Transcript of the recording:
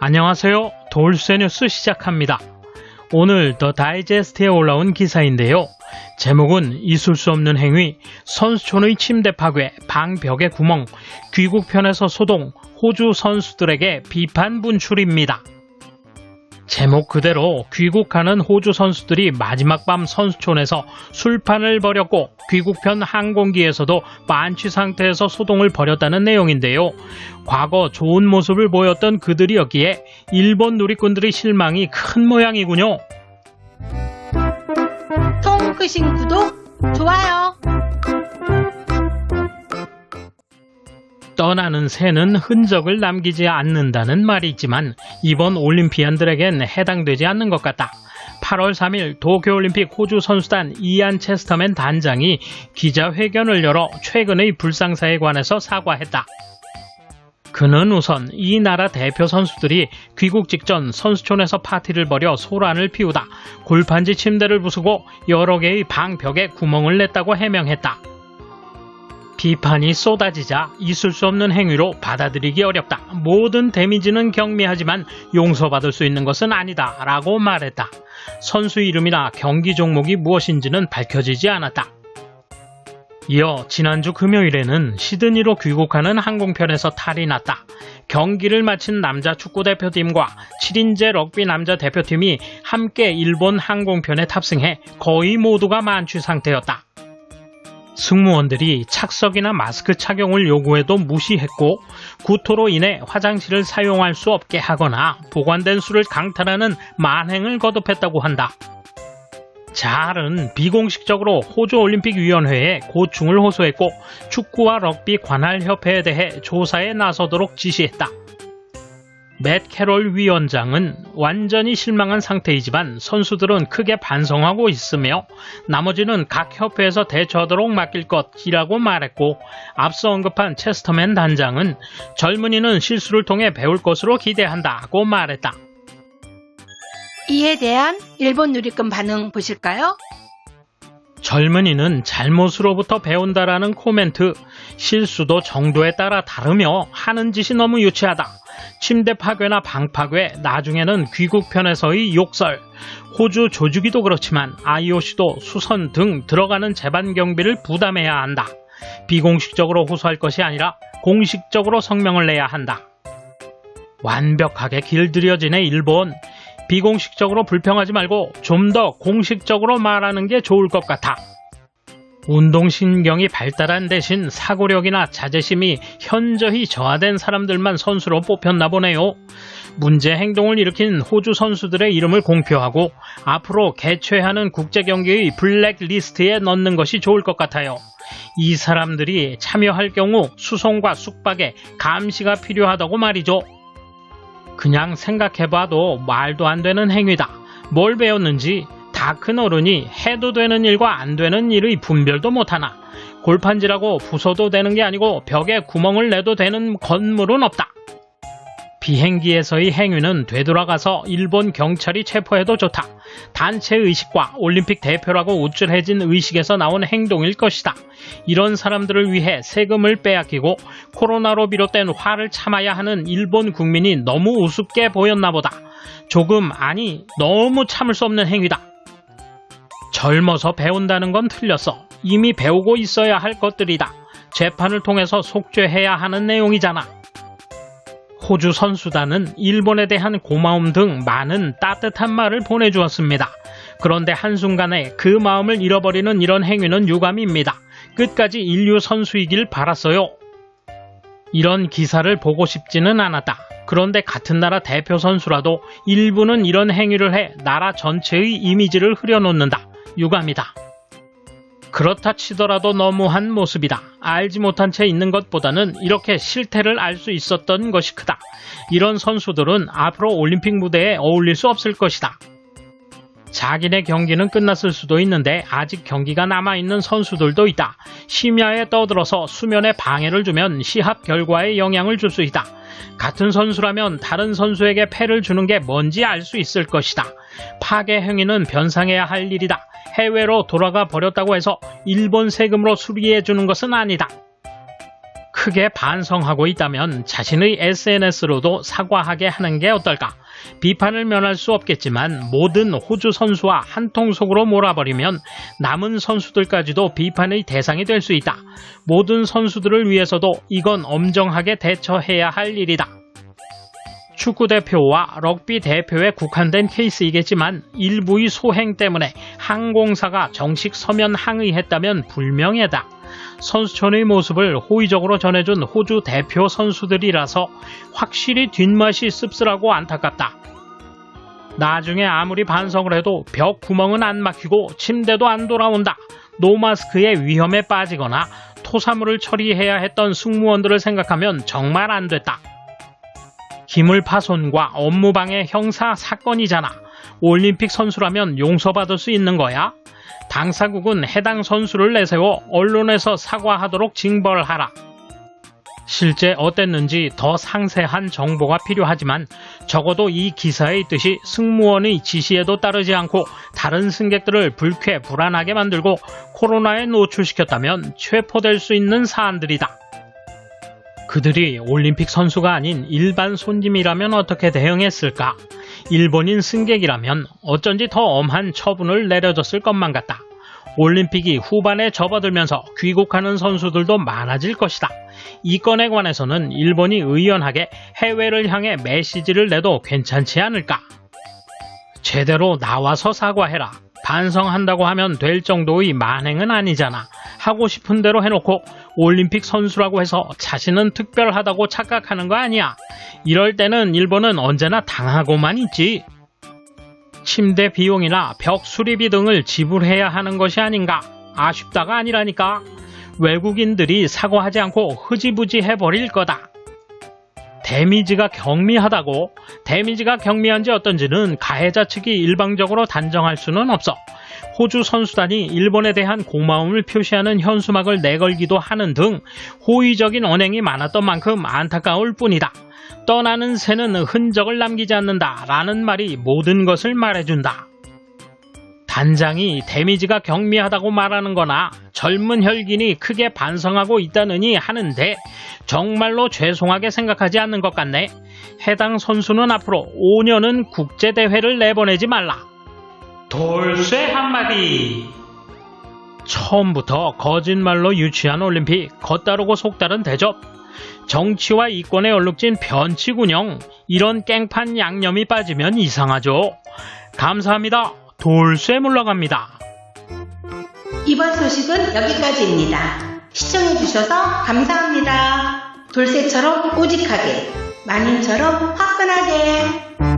안녕하세요. 돌쇠 뉴스 시작합니다. 오늘 더 다이제스트에 올라온 기사인데요. 제목은 있을 수 없는 행위, 선수촌의 침대 파괴, 방벽에 구멍, 귀국편에서 소동, 호주 선수들에게 비판 분출입니다. 제목 그대로 귀국하는 호주 선수들이 마지막 밤 선수촌에서 술판을 벌였고 귀국편 항공기에서도 만취 상태에서 소동을 벌였다는 내용인데요. 과거 좋은 모습을 보였던 그들이었기에 일본 누리꾼들의 실망이 큰 모양이군요. 통 크신 구독, 좋아요. 떠나는 새는 흔적을 남기지 않는다는 말이 있지만 이번 올림피안들에겐 해당되지 않는 것 같다. 8월 3일 도쿄올림픽 호주 선수단 이안 체스터맨 단장이 기자회견을 열어 최근의 불상사에 관해서 사과했다. 그는 우선 이 나라 대표 선수들이 귀국 직전 선수촌에서 파티를 벌여 소란을 피우다 골판지 침대를 부수고 여러 개의 방벽에 구멍을 냈다고 해명했다. 비판이 쏟아지자 있을 수 없는 행위로 받아들이기 어렵다. 모든 데미지는 경미하지만 용서받을 수 있는 것은 아니다 라고 말했다. 선수 이름이나 경기 종목이 무엇인지는 밝혀지지 않았다. 이어 지난주 금요일에는 시드니로 귀국하는 항공편에서 탈이 났다. 경기를 마친 남자 축구대표팀과 7인제 럭비 남자 대표팀이 함께 일본 항공편에 탑승해 거의 모두가 만취 상태였다. 승무원들이 착석이나 마스크 착용을 요구해도 무시했고 구토로 인해 화장실을 사용할 수 없게 하거나 보관된 술을 강탈하는 만행을 거듭했다고 한다. 자알은 비공식적으로 호주올림픽위원회에 고충을 호소했고 축구와 럭비 관할협회에 대해 조사에 나서도록 지시했다. 맷 캐롤 위원장은 완전히 실망한 상태이지만 선수들은 크게 반성하고 있으며 나머지는 각 협회에서 대처하도록 맡길 것이라고 말했고 앞서 언급한 체스터맨 단장은 젊은이는 실수를 통해 배울 것으로 기대한다고 말했다. 이에 대한 일본 누리꾼 반응 보실까요? 젊은이는 잘못으로부터 배운다라는 코멘트, 실수도 정도에 따라 다르며 하는 짓이 너무 유치하다. 침대 파괴나 방 파괴, 나중에는 귀국편에서의 욕설, 호주 조주기도 그렇지만 IOC도 수선 등 들어가는 재반 경비를 부담해야 한다. 비공식적으로 호소할 것이 아니라 공식적으로 성명을 내야 한다. 완벽하게 길들여지네 일본. 비공식적으로 불평하지 말고 좀 더 공식적으로 말하는 게 좋을 것 같아. 운동신경이 발달한 대신 사고력이나 자제심이 현저히 저하된 사람들만 선수로 뽑혔나 보네요. 문제 행동을 일으킨 호주 선수들의 이름을 공표하고 앞으로 개최하는 국제경기의 블랙리스트에 넣는 것이 좋을 것 같아요. 이 사람들이 참여할 경우 수송과 숙박에 감시가 필요하다고 말이죠. 그냥 생각해봐도 말도 안 되는 행위다. 뭘 배웠는지 다 큰 어른이 해도 되는 일과 안 되는 일의 분별도 못하나. 골판지라고 부숴도 되는 게 아니고 벽에 구멍을 내도 되는 건물은 없다. 비행기에서의 행위는 되돌아가서 일본 경찰이 체포해도 좋다. 단체의식과 올림픽 대표라고 우쭐해진 의식에서 나온 행동일 것이다. 이런 사람들을 위해 세금을 빼앗기고 코로나로 비롯된 화를 참아야 하는 일본 국민이 너무 우습게 보였나 보다. 조금 아니 너무 참을 수 없는 행위다. 젊어서 배운다는 건 틀렸어. 이미 배우고 있어야 할 것들이다. 재판을 통해서 속죄해야 하는 내용이잖아. 호주 선수단은 일본에 대한 고마움 등 많은 따뜻한 말을 보내주었습니다. 그런데 한순간에 그 마음을 잃어버리는 이런 행위는 유감입니다. 끝까지 인류 선수이길 바랐어요. 이런 기사를 보고 싶지는 않았다. 그런데 같은 나라 대표 선수라도 일부는 이런 행위를 해 나라 전체의 이미지를 흐려놓는다. 유감이다. 그렇다 치더라도 너무한 모습이다. 알지 못한 채 있는 것보다는 이렇게 실태를 알 수 있었던 것이 크다. 이런 선수들은 앞으로 올림픽 무대에 어울릴 수 없을 것이다. 자기네 경기는 끝났을 수도 있는데 아직 경기가 남아있는 선수들도 있다. 심야에 떠들어서 수면에 방해를 주면 시합 결과에 영향을 줄 수 있다. 같은 선수라면 다른 선수에게 패를 주는 게 뭔지 알 수 있을 것이다. 파괴 행위는 변상해야 할 일이다. 해외로 돌아가 버렸다고 해서 일본 세금으로 수리해 주는 것은 아니다. 크게 반성하고 있다면 자신의 SNS로도 사과하게 하는 게 어떨까? 비판을 면할 수 없겠지만 모든 호주 선수와 한 통속으로 몰아버리면 남은 선수들까지도 비판의 대상이 될 수 있다. 모든 선수들을 위해서도 이건 엄정하게 대처해야 할 일이다. 축구 대표와 럭비 대표에 국한된 케이스이겠지만 일부의 소행 때문에 항공사가 정식 서면 항의했다면 불명예다. 선수촌의 모습을 호의적으로 전해준 호주 대표 선수들이라서 확실히 뒷맛이 씁쓸하고 안타깝다. 나중에 아무리 반성을 해도 벽 구멍은 안 막히고 침대도 안 돌아온다. 노마스크의 위험에 빠지거나 토사물을 처리해야 했던 승무원들을 생각하면 정말 안 됐다. 기물 파손과 업무방해 형사 사건이잖아. 올림픽 선수라면 용서받을 수 있는 거야? 당사국은 해당 선수를 내세워 언론에서 사과하도록 징벌하라. 실제 어땠는지 더 상세한 정보가 필요하지만 적어도 이 기사에 있듯이 승무원의 지시에도 따르지 않고 다른 승객들을 불쾌 불안하게 만들고 코로나에 노출시켰다면 체포될 수 있는 사안들이다. 그들이 올림픽 선수가 아닌 일반 손님이라면 어떻게 대응했을까? 일본인 승객이라면 어쩐지 더 엄한 처분을 내려줬을 것만 같다. 올림픽이 후반에 접어들면서 귀국하는 선수들도 많아질 것이다. 이 건에 관해서는 일본이 의연하게 해외를 향해 메시지를 내도 괜찮지 않을까? 제대로 나와서 사과해라. 반성한다고 하면 될 정도의 만행은 아니잖아. 하고 싶은 대로 해놓고 올림픽 선수라고 해서 자신은 특별하다고 착각하는 거 아니야. 이럴 때는 일본은 언제나 당하고만 있지. 침대 비용이나 벽 수리비 등을 지불해야 하는 것이 아닌가. 아쉽다가 아니라니까. 외국인들이 사과하지 않고 흐지부지 해버릴 거다. 데미지가 경미하다고? 데미지가 경미한지 어떤지는 가해자 측이 일방적으로 단정할 수는 없어. 호주 선수단이 일본에 대한 고마움을 표시하는 현수막을 내걸기도 하는 등 호의적인 언행이 많았던 만큼 안타까울 뿐이다. 떠나는 새는 흔적을 남기지 않는다 라는 말이 모든 것을 말해준다. 단장이 데미지가 경미하다고 말하는 거나 젊은 혈긴이 크게 반성하고 있다느니 하는데 정말로 죄송하게 생각하지 않는 것 같네. 해당 선수는 앞으로 5년은 국제대회를 내보내지 말라. 돌쇠 한마디. 처음부터 거짓말로 유치한 올림픽, 겉다르고 속다른 대접. 정치와 이권에 얼룩진 변치군형. 이런 깽판 양념이 빠지면 이상하죠. 감사합니다. 돌쇠 물러갑니다. 이번 소식은 여기까지입니다. 시청해주셔서 감사합니다. 돌쇠처럼 오직하게, 마님처럼 화끈하게.